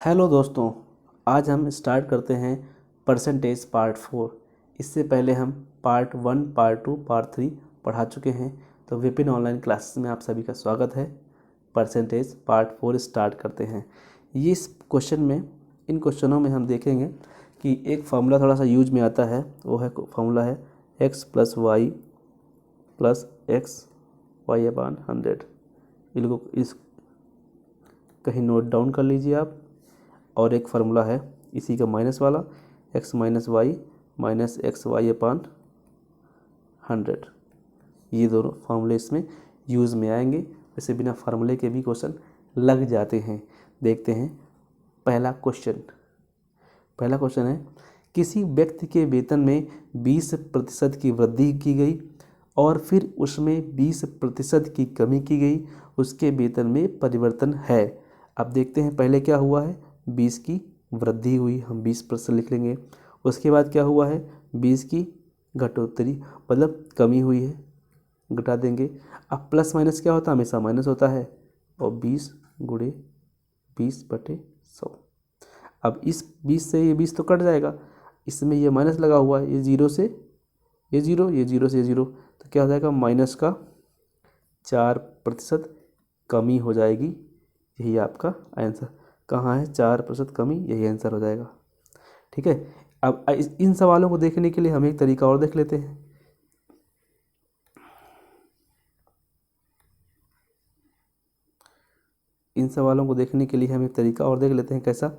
Hello दोस्तों, आज हम स्टार्ट करते हैं परसेंटेज पार्ट 4। इससे पहले हम पार्ट 1, पार्ट 2, पार्ट 3 पढ़ा चुके हैं। तो विपिन ऑनलाइन क्लासेस में आप सभी का स्वागत है। परसेंटेज पार्ट 4 स्टार्ट करते हैं। ये इस क्वेश्चन में इन क्वेश्चनों में हम देखेंगे कि एक फार्मूला थोड़ा सा यूज में आता है। वो है फार्मूला है x प्लस एक्स वाई अपान 100। इस कहीं नोट डाउन कर लीजिए आप। और एक फार्मूला है इसी का माइनस वाला, x माइनस एक्स वाई अपान 100। ये दोनों फार्मूले इसमें यूज़ में आएंगे। वैसे बिना फार्मूले के भी क्वेश्चन लग जाते हैं। देखते हैं पहला क्वेश्चन है, किसी व्यक्ति के वेतन में 20% की वृद्धि की गई और फिर उसमें 20% की कमी की गई, उसके वेतन में परिवर्तन है। अब देखते हैं पहले क्या हुआ है। 20 की वृद्धि हुई, हम 20% लिख लेंगे। उसके बाद क्या हुआ है, 20 की घटोत्तरी मतलब कमी हुई है, घटा देंगे। अब प्लस माइनस क्या होता है, हमेशा माइनस होता है। और 20 गुणे 20/100। अब इस 20 से ये 20 तो कट जाएगा, इसमें ये माइनस लगा हुआ है, ये जीरो से ये जीरो, ये जीरो से ये जीरो, तो क्या हो जाएगा, माइनस का 4% कमी हो जाएगी। यही आपका आंसर कहाँ है, 4% कमी, यही आंसर हो जाएगा। ठीक है। अब इन सवालों को देखने के लिए हम एक तरीका और देख लेते हैं। इन सवालों को देखने के लिए हम एक तरीका और देख लेते हैं। कैसा,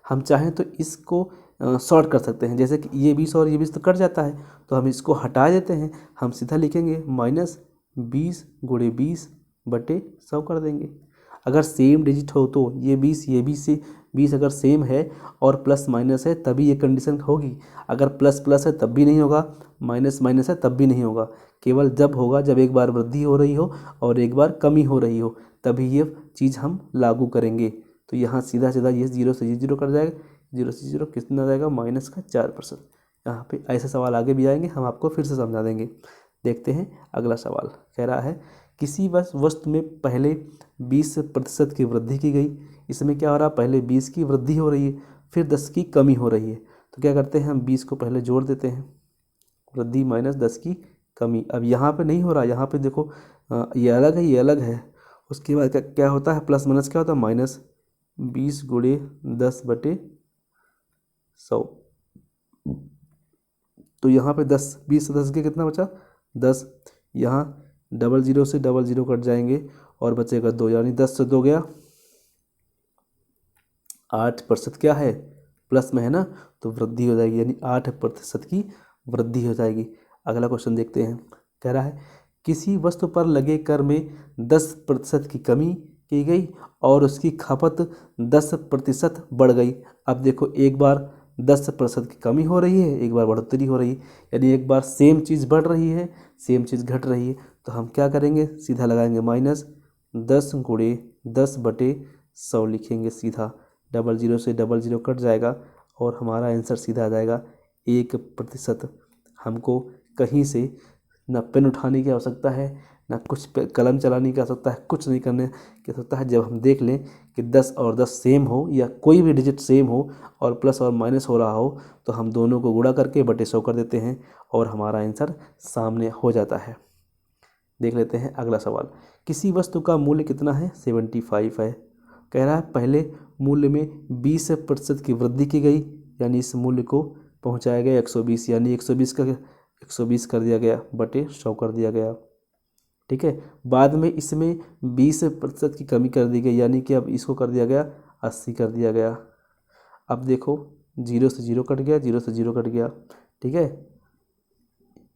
हम चाहें तो इसको शॉर्ट कर सकते हैं। जैसे कि ये 20 और ये 20 तो कट जाता है, तो हम इसको हटा देते हैं। हम सीधा लिखेंगे माइनस 20 गुणे 20/100 कर देंगे। अगर सेम डिजिट हो तो ये 20 ये 20 से 20 अगर सेम है और प्लस माइनस है तभी ये कंडीशन होगी। अगर प्लस प्लस है तब भी नहीं होगा, माइनस माइनस है तब भी नहीं होगा। केवल जब होगा जब एक बार वृद्धि हो रही हो और एक बार कमी हो रही हो, तभी ये चीज़ हम लागू करेंगे। तो यहाँ सीधा सीधा ये जीरो से ये जीरो कट जाएगा, जीरो से जीरो कितना जाएगा, माइनस का 4%। यहाँ पे ऐसे सवाल आगे भी आएंगे, हम आपको फिर से समझा देंगे। देखते हैं अगला सवाल। कह रहा है, किसी वस्तु में पहले 20% की वृद्धि की गई। इसमें क्या हो रहा है, पहले 20 की वृद्धि हो रही है, फिर 10 की कमी हो रही है। तो क्या करते हैं, हम 20 को पहले जोड़ देते हैं, वृद्धि माइनस 10 की कमी। अब यहाँ पे नहीं हो रहा, यहाँ पे देखो ये अलग है, ये अलग है। उसके बाद क्या क्या होता है, प्लस माइनस क्या होता है, माइनस 20 गुणे 10/100। तो यहाँ पे 10, 20 से 10 के कितना बचा, 10। यहाँ डबल जीरो से डबल जीरो कट जाएंगे और बचेगा 2, यानी 10 से 2 गया 8%। क्या है, प्लस में है ना, तो वृद्धि हो जाएगी, यानी 8% की वृद्धि हो जाएगी। अगला क्वेश्चन देखते हैं। कह रहा है, किसी वस्तु पर लगे कर में 10% की कमी की गई और उसकी खपत 10% बढ़ गई। अब देखो, एक बार 10% की कमी हो रही है, एक बार बढ़ोतरी हो रही है, यानी एक बार सेम चीज़ बढ़ रही है, सेम चीज़ घट रही है। तो हम क्या करेंगे, सीधा लगाएंगे माइनस 10 गुणे 10/100 लिखेंगे सीधा। डबल जीरो से डबल जीरो कट जाएगा और हमारा आंसर सीधा आ जाएगा 1%। हमको कहीं से ना पेन उठाने की आवश्यकता है, ना कुछ पे कलम चलाने की आवश्यकता है, कुछ नहीं करने की आवश्यकता है। जब हम देख लें कि 10 और 10 सेम हो या कोई भी डिजिट सेम हो और प्लस और माइनस हो रहा हो, तो हम दोनों को गुणा करके बटे 100 कर देते हैं और हमारा आंसर सामने हो जाता है। देख लेते हैं अगला सवाल। किसी वस्तु का मूल्य कितना है, 75 है। कह रहा है, पहले मूल्य में 20% की वृद्धि की गई, यानी इस मूल्य को पहुंचाया गया 120, यानी 120 कर दिया गया बटे 100 कर दिया गया। ठीक है। बाद में इसमें 20% की कमी कर दी गई, यानी कि अब इसको कर दिया गया 80 कर दिया गया। अब देखो, जीरो से जीरो कट गया, जीरो से जीरो कट गया। ठीक है,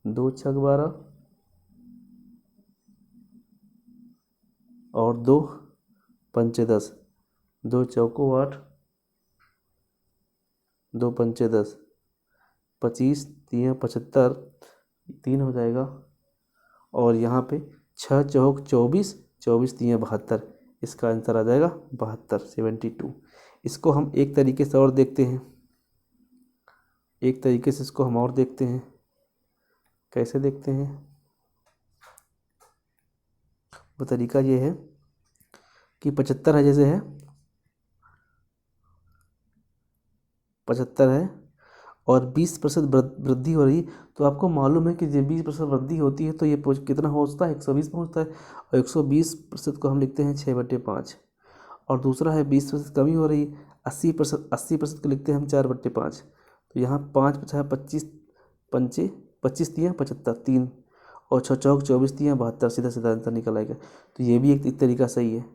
2×6 = 12 और 2×5 = 10, 2×4 = 8, 2×5 = 10, 25×3 = 75, 3 हो जाएगा। और यहाँ पे 6×4 = 24, 24×3 = 72। इसका आंसर आ जाएगा 72, 72। इसको हम एक तरीके से और देखते हैं, एक तरीके से इसको हम और देखते हैं। कैसे देखते हैं, वो तरीका ये है कि 75 है जैसे है, 75 है और 20% वृद्धि हो रही, तो आपको मालूम है कि जब 20% वृद्धि होती है तो ये कितना होता है, 120 पहुँचता है। और 120% को हम लिखते हैं 6/5। और दूसरा है 20% कमी हो रही, 80% को लिखते हैं हम 4/5। तो यहाँ 5 पचा 25, पंचे 25 तियाँ 75, 3 और 6 चौक 24 तियाँ 72, सीधा सीधा आंसर निकल आएगा। तो ये भी एक तरीका सही है।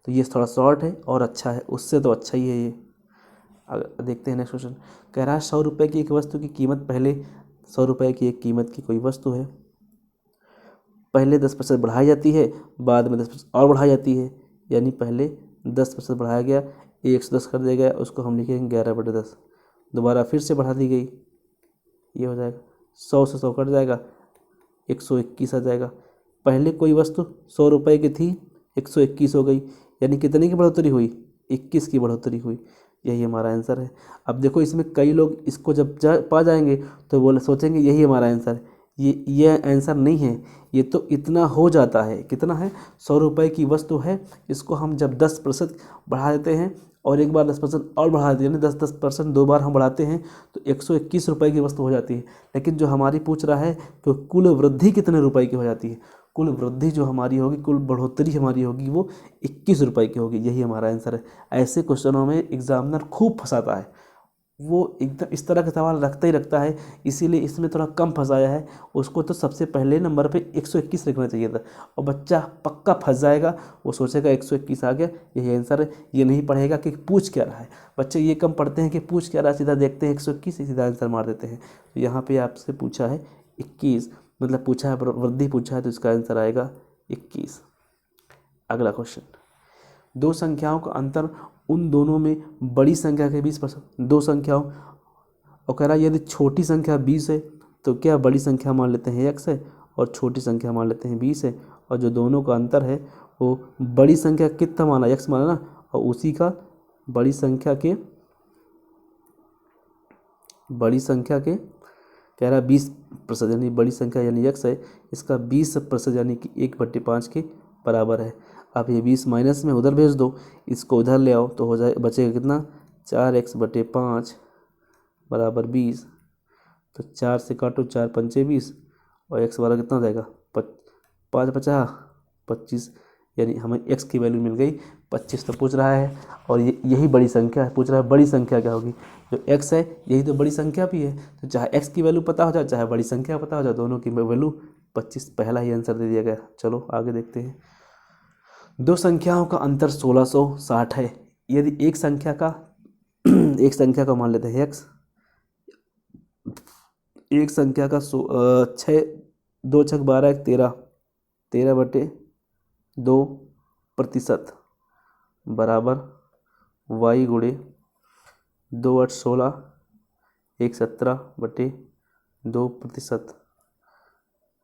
तो ये थोड़ा शॉर्ट है और अच्छा है, उससे तो अच्छा ही है ये। देखते हैं नेक्स्ट क्वेश्चन। कह रहा है 100 रुपये की एक वस्तु की कीमत, पहले 100 रुपये की एक कीमत की कोई वस्तु है, पहले 10% बढ़ाई जाती है, बाद में 10% और बढ़ाई जाती है। यानी पहले 10% बढ़ाया गया, 110 कर दिया गया, उसको हम लिखेंगे 11/10। दोबारा फिर से बढ़ा दी गई, ये हो जाएगा 100 से 100 कट जाएगा, 121 आ जाएगा। पहले कोई वस्तु 100 रुपये की थी, 121 हो गई, यानी कितने की बढ़ोतरी हुई, 21 की बढ़ोतरी हुई। यही हमारा आंसर है। अब देखो इसमें कई लोग इसको जब पा जाएंगे तो बोले सोचेंगे यही हमारा आंसर है। ये आंसर नहीं है, ये तो इतना हो जाता है। कितना है, 100 रुपये की वस्तु है, इसको हम जब 10% बढ़ा देते हैं और एक बार 10% और बढ़ा देते हैं, यानी 10% 2 बार हम बढ़ाते हैं तो 121 रुपये की वस्तु हो जाती है। लेकिन जो हमारी पूछ रहा है कि कुल वृद्धि कितने रुपए की हो जाती है, कुल वृद्धि जो हमारी होगी, कुल बढ़ोतरी हमारी होगी वो 21 रुपये की होगी। यही हमारा आंसर है। ऐसे क्वेश्चनों में एग्जामिनर खूब फंसाता है, वो एकदम इस तरह का सवाल रखता ही रखता है, इसीलिए इसमें थोड़ा कम फंसाया है। उसको तो सबसे पहले नंबर पे 121 लिखना चाहिए था, और बच्चा पक्का फंस जाएगा, वो सोचेगा 121 आ गया यही आंसर है, ये नहीं पढ़ेगा कि पूछ क्या रहा है। बच्चे ये कम पढ़ते हैं कि पूछ क्या रहा है, सीधा देखते हैं 121, सीधा आंसर मार देते हैं। तो यहाँ पर आपसे पूछा है 21, मतलब पूछा है वृद्धि पूछा है, तो इसका आंसर आएगा 21। अगला क्वेश्चन, दो संख्याओं का अंतर उन दोनों में बड़ी संख्या के 20%। दो संख्याओं, और कह रहा है यदि छोटी संख्या 20 है तो क्या बड़ी संख्या मान लेते हैं x है, और छोटी संख्या मान लेते हैं 20 है, और जो दोनों का अंतर है वो बड़ी संख्या कितना माना, x माना ना, और उसी का बड़ी संख्या के कह रहा है 20%, यानी बड़ी संख्या यानी x है, इसका 20% यानी कि 1/5 के बराबर है। अब ये 20 माइनस में उधर भेज दो, इसको उधर ले आओ तो हो जाए, बचेगा कितना, 4x/5 बराबर 20। तो 4 से काटो, 4 पंचे 20, और x वाला कितना हो जाएगा, 5×5 = 25, यानी हमें x की वैल्यू मिल गई 25। तो पूछ रहा है, और यही बड़ी संख्या है, पूछ रहा है बड़ी संख्या क्या होगी, जो x है यही तो बड़ी संख्या भी है। तो चाहे x की वैल्यू पता हो जाए, चाहे बड़ी संख्या पता हो जाए, दोनों की वैल्यू 25, पहला ही आंसर दे दिया गया। चलो आगे देखते हैं। दो संख्याओं का अंतर 1660 है। यदि एक संख्या का मान लेते हैं x, एक संख्या का 6, 2×6 = 12, 13, 13/2% बराबर y × 2×8 = 16, 1 17/2%।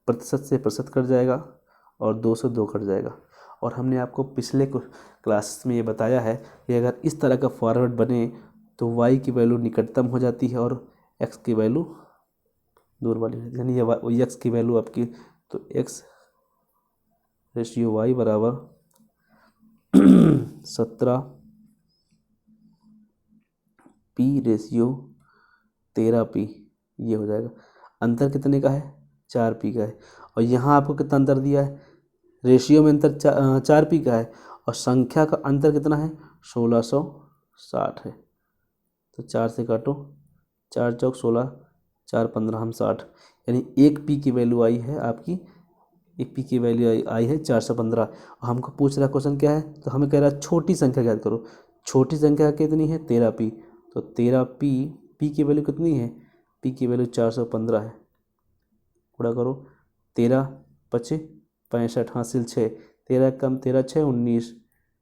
प्रतिशत से प्रतिशत कट जाएगा और 2 से 2 कट जाएगा। और हमने आपको पिछले क्लास में ये बताया है कि अगर इस तरह का फॉर्मेट बने तो y की वैल्यू निकटतम हो जाती है और x की वैल्यू दूर वाली, यानी ये x की वैल्यू आपकी, तो x/y बराबर 17p/13p, ये हो जाएगा। अंतर कितने का है, 4p का है। और यहाँ आपको कितना अंतर दिया है, रेशियो में अंतर 4p का है, और संख्या का अंतर कितना है, 1660 है। तो 4 से काटो, 4×4 = 16, 4×15 हम 60, यानी 1p की वैल्यू आई है आपकी, 1p की वैल्यू आई है 415। हमको पूछ रहा क्वेश्चन क्या है, तो हमें कह रहा है छोटी संख्या याद करो। छोटी संख्या कितनी है, 13p। तो 13p, p की वैल्यू कितनी है, p की वैल्यू 415 है। पूरा करो, 13×5 = 65 = 6, 13 कम 13 6 19,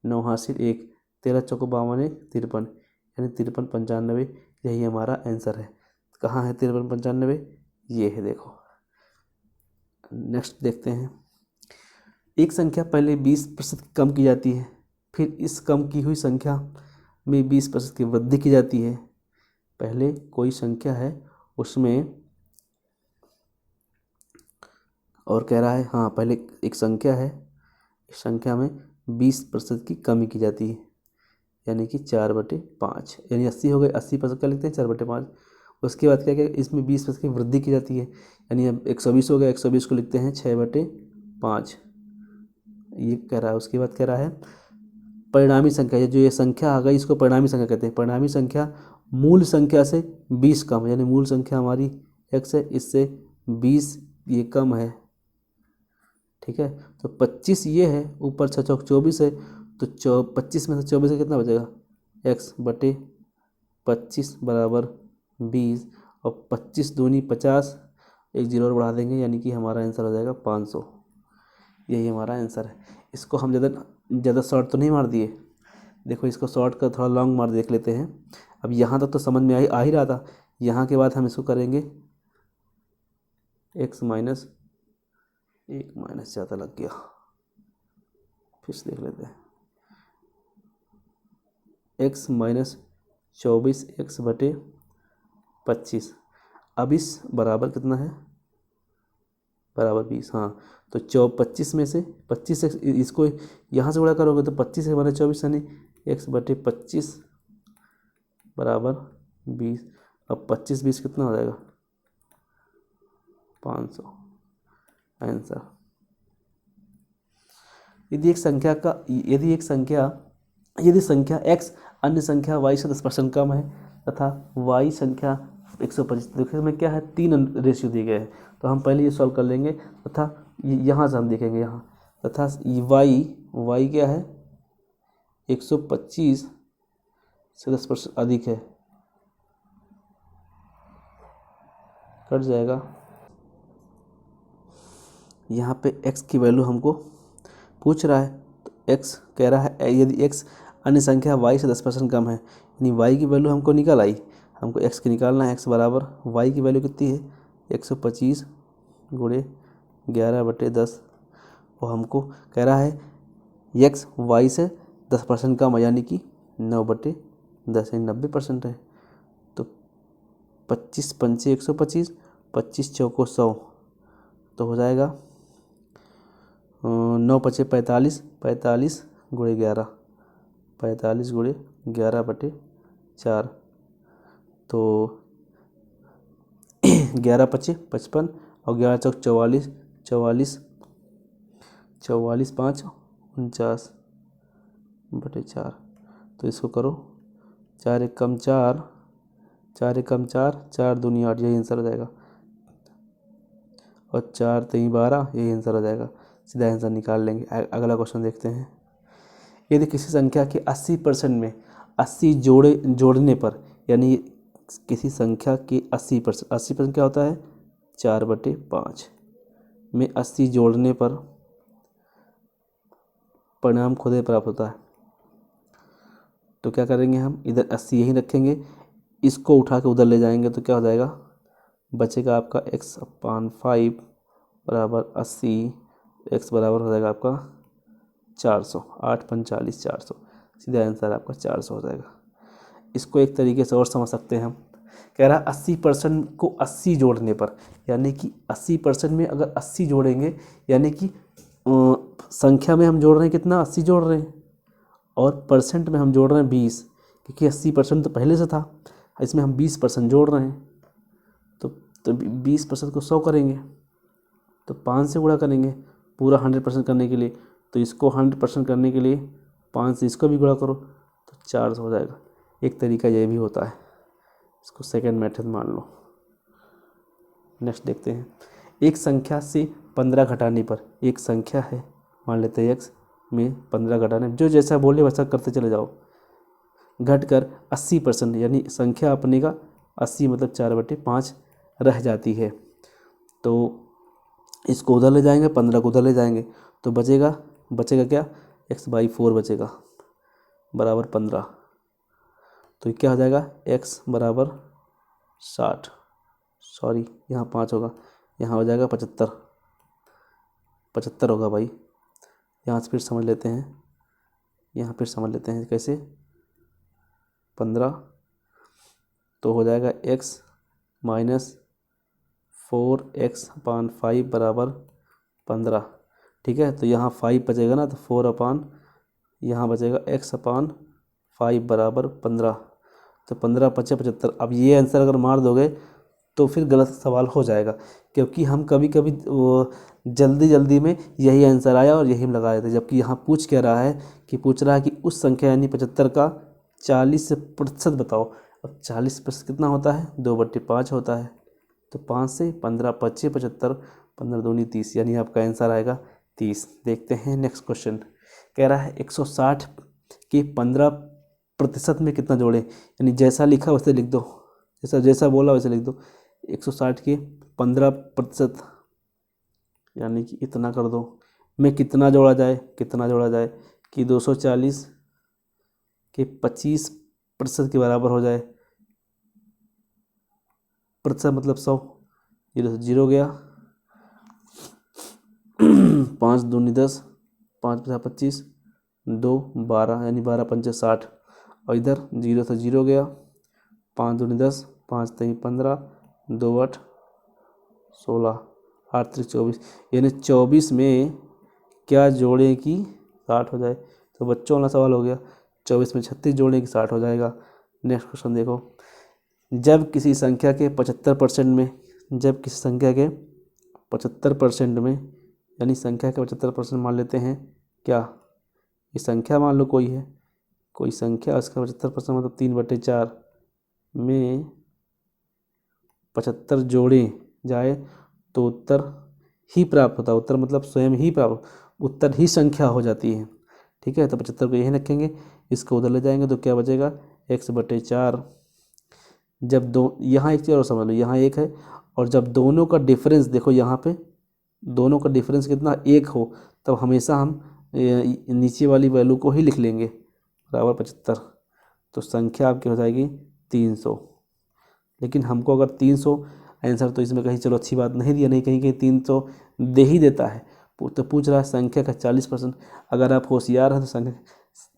9 हासिल 1, 13 चौको 52, 53, यानी 53×95। यही हमारा आंसर है। कहाँ है 53×95, ये है, देखो। नेक्स्ट देखते हैं। एक संख्या पहले 20% कम की जाती है, फिर इस कम की हुई संख्या में 20% की वृद्धि की जाती है। पहले कोई संख्या है उसमें, और कह रहा है हाँ, पहले एक संख्या है, इस संख्या में 20% की कमी की जाती है, यानी कि 4/5, यानी 80 हो गए। 80% क्या लिखते हैं 4/5। उसके बाद क्या क्या इसमें 20% की वृद्धि की जाती है, यानी अब 120 हो गया, 120 को लिखते हैं 6/5, ये कह रहा है। उसके बाद कह रहा है परिणामी संख्या, ये जो ये संख्या आ गई इसको परिणामी संख्या कहते हैं। परिणामी संख्या मूल संख्या से 20 कम है, यानी मूल संख्या हमारी x है, इससे 20 ये कम है। ठीक है, तो 25 ये है, ऊपर 6 चौक 24 है, तो 25 में से 24 से कितना बचेगा, x/25 बराबर 20, और 25 दूनी 50, एक जीरो और बढ़ा देंगे, यानी कि हमारा आंसर हो जाएगा 500। यही हमारा आंसर है। इसको हम ज़्यादा शॉर्ट तो नहीं मार दिए, देखो इसको शॉर्ट कर थोड़ा लॉन्ग मार देख लेते हैं। अब यहाँ तक तो समझ में आ ही रहा था, यहाँ के बाद हम इसको करेंगे x माइनस 1 माइनस ज़्यादा लग गया, फिर से देख लेते हैं। x माइनस 24 x/25, अब इस बराबर कितना है, बराबर 20। हाँ, तो 25 में से 25 से इसको यहाँ से गुणा करोगे तो 25 से बने 24, यानी x/25 बराबर 20। अब 25 कितना हो जाएगा, 500 आंसर। यदि संख्या x अन्य संख्या y से 10% कम है तथा y संख्या 125, देखिए इसमें क्या है, 3 रेशियो दिए गए हैं, तो हम पहले ये सॉल्व कर लेंगे, तथा यहाँ से हम देखेंगे यहाँ, तथा y क्या है 125 से 10% अधिक है, कट जाएगा। यहाँ पे x की वैल्यू हमको पूछ रहा है, तो x कह रहा है यदि x अन्य संख्या y से 10% कम है, यानी y की वैल्यू हमको निकल आई, हमको x की निकालना है। x बराबर y की वैल्यू कितनी है 125 गुणे 11/10, और हमको कह रहा है x y से 10% कम है, यानी कि 9/10, यानी 90% है। तो 25 पंचे 125, 25 चौको 100, तो हो जाएगा 9 पचे 45, 45 गुणे 11, 45 गुणे 11/4, तो 11 पचे 55, और 11 चौक 44, 44 44 5 49/4, तो इसको करो 4 एक कम 4, 4 एक कम 4, 4 दूनी 8, यही आंसर हो जाएगा, और 4 3 12, यही आंसर हो जाएगा। सीधा आंसर निकाल लेंगे। अगला क्वेश्चन देखते हैं। यदि किसी संख्या के 80% में 80 जोड़ने पर, यानी किसी संख्या के 80%, 80% क्या होता है 4/5 में 80 जोड़ने पर परिणाम खुद ही प्राप्त होता है, तो क्या करेंगे हम, इधर 80 यहीं रखेंगे, इसको उठा के उधर ले जाएंगे, तो क्या हो जाएगा, बचेगा आपका x/5 बराबर 80, x बराबर हो जाएगा आपका 400, 8 45 400, सीधा आंसर आपका 400 हो जाएगा। इसको एक तरीके से और समझ सकते हैं हम, कह रहा है 80% को 80 जोड़ने पर, यानी कि 80% में अगर 80 जोड़ेंगे, यानी कि संख्या में हम जोड़ रहे हैं कितना, 80 जोड़ रहे हैं, और परसेंट में हम जोड़ रहे हैं 20, क्योंकि 80% तो पहले से था, इसमें हम 20% जोड़ रहे हैं, तो 20% को 100 करेंगे, तो 5 से गुणा करेंगे पूरा 100% करने के लिए, तो इसको 100% करने के लिए 5 से इसको भी गुणा करो, तो 400 हो जाएगा। एक तरीका ये भी होता है, इसको सेकंड मेथड मान लो। नेक्स्ट देखते हैं। एक संख्या से 15 घटाने पर, एक संख्या है मान लेते हैं x में 15 घटाने, जो जैसा बोले वैसा करते चले जाओ, घटकर 80%, यानी संख्या अपने का 80 मतलब 4/5 रह जाती है, तो इसको उधर ले जाएंगे, 15 को उधर ले जाएंगे, तो बचेगा क्या, x/4 बचेगा बराबर 15, तो क्या हो जाएगा, x बराबर 60, सॉरी यहाँ 5 होगा, यहाँ हो जाएगा 75 होगा भाई। यहाँ से फिर समझ लेते हैं, कैसे 15, तो हो जाएगा x माइनस 4x/5 बराबर 15, ठीक है, तो यहाँ 5 बचेगा ना, तो 4 अपान यहाँ बचेगा x/5, 5 बराबर 15, तो 15 पचे 75। अब ये आंसर अगर मार दोगे तो फिर गलत सवाल हो जाएगा, क्योंकि हम कभी कभी जल्दी जल्दी में यही आंसर आया और यही लगा देते, जबकि यहाँ पूछ क्या रहा है कि पूछ रहा है कि उस संख्या यानी 75 का 40% बताओ। अब 40% कितना होता है, 2/5 होता है, तो 5 से 15 पच्चीस 75, 15 दूनी 30, यानी आपका आंसर आएगा 30। देखते हैं नेक्स्ट क्वेश्चन। कह रहा है 160 के 15% में कितना जोड़े, यानी जैसा लिखा वैसे लिख दो, जैसा जैसा बोला वैसे लिख दो। 160 के 15%, यानी कि इतना कर दो, में कितना जोड़ा जाए, कितना जोड़ा जाए कि 240 के 25% के बराबर हो जाए। प्रतिशत मतलब 100, 0 से 0 गया, 5 दूनी 10, 5 पचा 25, 2 12, यानी 12 पंचे 60, और इधर 0 से 0 गया, 5 दूनी 10, 5 3 15, 2 8 16, 8 3 24, यानी 24 में क्या जोड़ें कि 60 हो जाए। तो बच्चों वाला सवाल हो गया, 24 में 36 जोड़ें कि 60 हो जाएगा। नेक्स्ट क्वेश्चन देखो, जब किसी संख्या के 75% में, जब किसी संख्या के 75% में, यानी संख्या के 75% मान लेते हैं, क्या ये संख्या मान लो कोई है, कोई संख्या, उसका 75% मतलब 3/4 में 75 जोड़े जाए तो उत्तर ही प्राप्त होता है। उत्तर मतलब स्वयं ही प्राप्त, उत्तर ही संख्या हो जाती है। ठीक है, तो 75 को यहीं रखेंगे, इसको उधर ले जाएंगे तो क्या बचेगा, x/4। जब दो, यहाँ एक चीज़ और समझ लो, यहाँ 1 है, और जब दोनों का डिफरेंस देखो, यहाँ पे दोनों का डिफरेंस कितना 1 हो, तब हमेशा हम नीचे वाली वैल्यू को ही लिख लेंगे, बराबर 75। तो संख्या आपकी हो जाएगी 300। लेकिन हमको अगर 300 आंसर, तो इसमें कहीं चलो अच्छी बात नहीं दिया, नहीं कहीं कहीं 300 दे ही देता है, तो पूछ रहा है संख्या का 40%। अगर आप होशियार हैं तो संख्या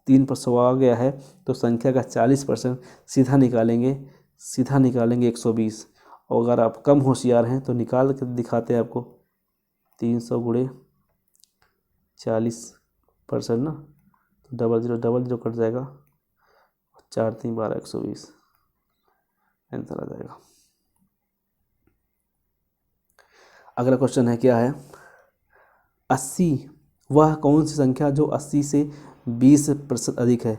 3 पर 100 आ गया है, तो संख्या का 40% सीधा निकालेंगे, सीधा निकालेंगे 120। और अगर आप कम होशियार हैं तो निकाल के दिखाते हैं आपको, 300 गुणे 40% ना, तो डबल जीरो कट जाएगा, 4 3 12 120 आंसर आ जाएगा। अगला क्वेश्चन है, क्या है, 80 वह कौन सी संख्या जो 80 से 20% अधिक है,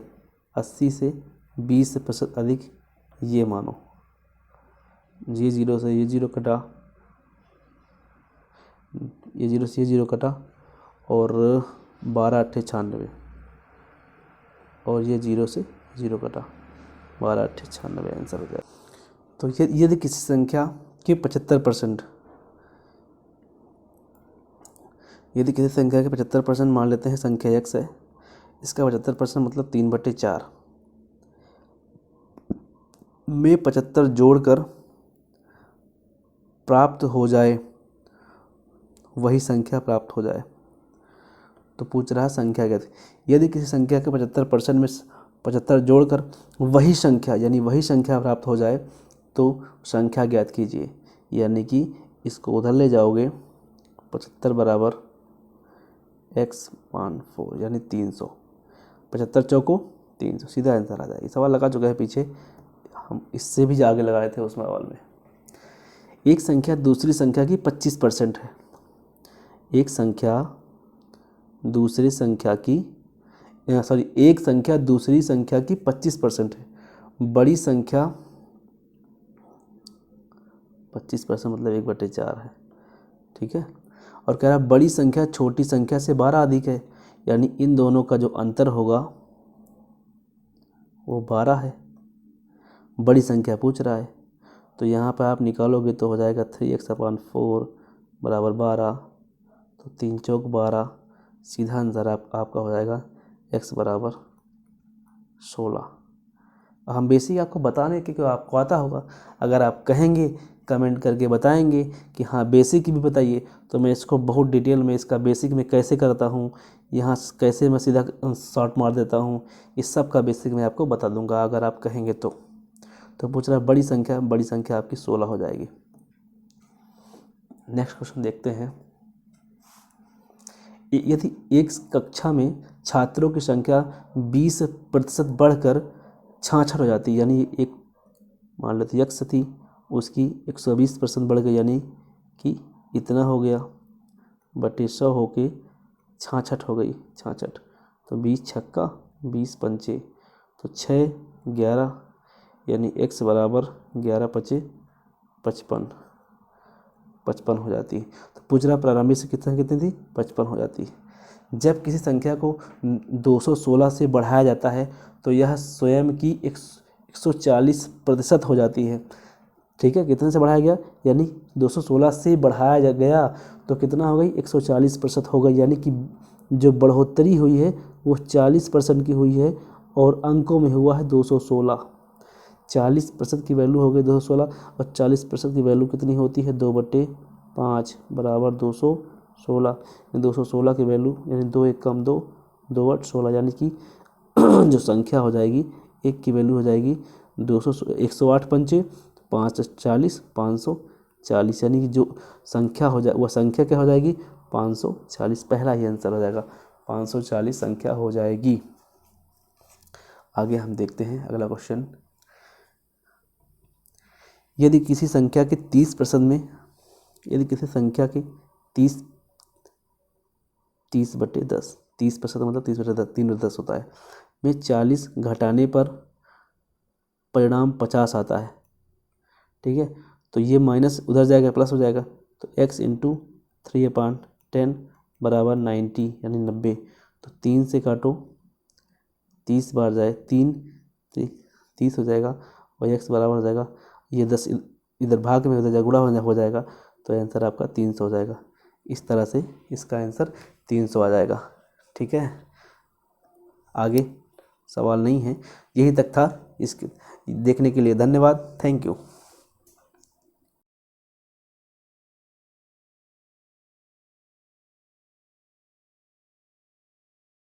80 से 20% अधिक, ये मानो, ये 0 से ये 0 कटा, ये 0 से ये 0 कटा, और 12 8 96, और ये 0 से 0 कटा, 12 8 96 आंसर हो जाए। तो यदि किसी संख्या के 75%, यदि किसी संख्या के 75% मान लेते हैं, संख्या x है, इसका 75% मतलब 3/4 में 75 जोड़कर प्राप्त हो जाए, वही संख्या प्राप्त हो जाए। तो पूछ रहा है संख्या क्या थी, यदि किसी संख्या के 75% में 75 जोड़कर वही संख्या, यानी वही संख्या प्राप्त हो जाए, तो संख्या ज्ञात कीजिए। यानी कि इसको उधर ले जाओगे, 75 बराबर x/4 यानी 300, 75 चौको 300, सीधा आंसर आ जाएगा। ये सवाल लगा चुका है पीछे, हम इससे भी आगे लगाए थे उस सवाल में। एक संख्या दूसरी संख्या की 25% है, एक संख्या दूसरी संख्या की, सॉरी, एक संख्या दूसरी संख्या की 25% है, बड़ी संख्या 25% मतलब 1/4 है। ठीक है, और कह रहा है बड़ी संख्या छोटी संख्या से 12 अधिक है, यानी इन दोनों का जो अंतर होगा वो 12 है, बड़ी संख्या पूछ रहा है। तो यहाँ पर आप निकालोगे तो हो जाएगा 3x/4 बराबर 12, तो 3 चौक 12, सीधा आंसर आपका हो जाएगा x बराबर 16। हम बेसिक आपको बताने के, क्यों आपको आता होगा, अगर आप कहेंगे कमेंट करके बताएंगे कि हाँ बेसिक भी बताइए, तो मैं इसको बहुत डिटेल में, इसका बेसिक में कैसे करता हूँ, यहाँ कैसे मैं सीधा शॉर्ट मार देता हूँ, इस सब का बेसिक मैं आपको बता दूंगा अगर आप कहेंगे तो। पूछ रहा है बड़ी संख्या आपकी 16 हो जाएगी। नेक्स्ट क्वेश्चन देखते हैं, यदि एक कक्षा में छात्रों की संख्या 20% बढ़कर 66 हो जाती है, यानी एक मान लेते यक्स थी, उसकी 120% बढ़ गई, यानी कि इतना हो गया बटे 100 होके 66 हो गई, 66। तो 20 छक्का 20 पंचे, तो 6 11, यानी x बराबर 11 पचे 55 हो जाती है। तो पुजरा प्रारंभिक से कितनी थी? 55 हो जाती है। जब किसी संख्या को 216 से बढ़ाया जाता है तो यह स्वयं की 140% हो जाती है। ठीक है, कितने से बढ़ाया गया? यानी 216 से बढ़ाया गया तो कितना हो गई? 140% हो गई, यानी कि जो बढ़ोतरी हुई है वो 40% की हुई है और अंकों में हुआ है 216। 40% की वैल्यू हो गई 216 और 40% की वैल्यू कितनी होती है? 2/5 बराबर 216। 216 की वैल्यू यानी 2 एक कम 2, 2/16, यानी कि जो संख्या हो जाएगी एक की वैल्यू हो जाएगी 108 पंचे 540, 540, यानी कि जो संख्या हो जाए वह संख्या क्या हो जाएगी? 540। पहला ही आंसर हो जाएगा, 540 संख्या हो जाएगी। आगे हम देखते हैं अगला क्वेश्चन। यदि किसी संख्या के 30% में, यदि किसी संख्या के 30/10, 30% मतलब 30/10, 3/10 होता है, में 40 घटाने पर परिणाम 50 आता है। ठीक है, तो ये माइनस उधर जाएगा, प्लस हो जाएगा, तो x इंटू 3/10 बराबर 90, यानी 90। तो 3 से काटो, 30 बार जाए 3, 30 हो जाएगा और x बराबर हो जाएगा, ये 10 इधर भाग में हो जाएगा, गुणा हो जाएगा, तो आंसर आपका 300 हो जाएगा। इस तरह से इसका आंसर 300 आ जाएगा। ठीक है, आगे सवाल नहीं है। यही तक था। इसके देखने के लिए धन्यवाद। Thank you.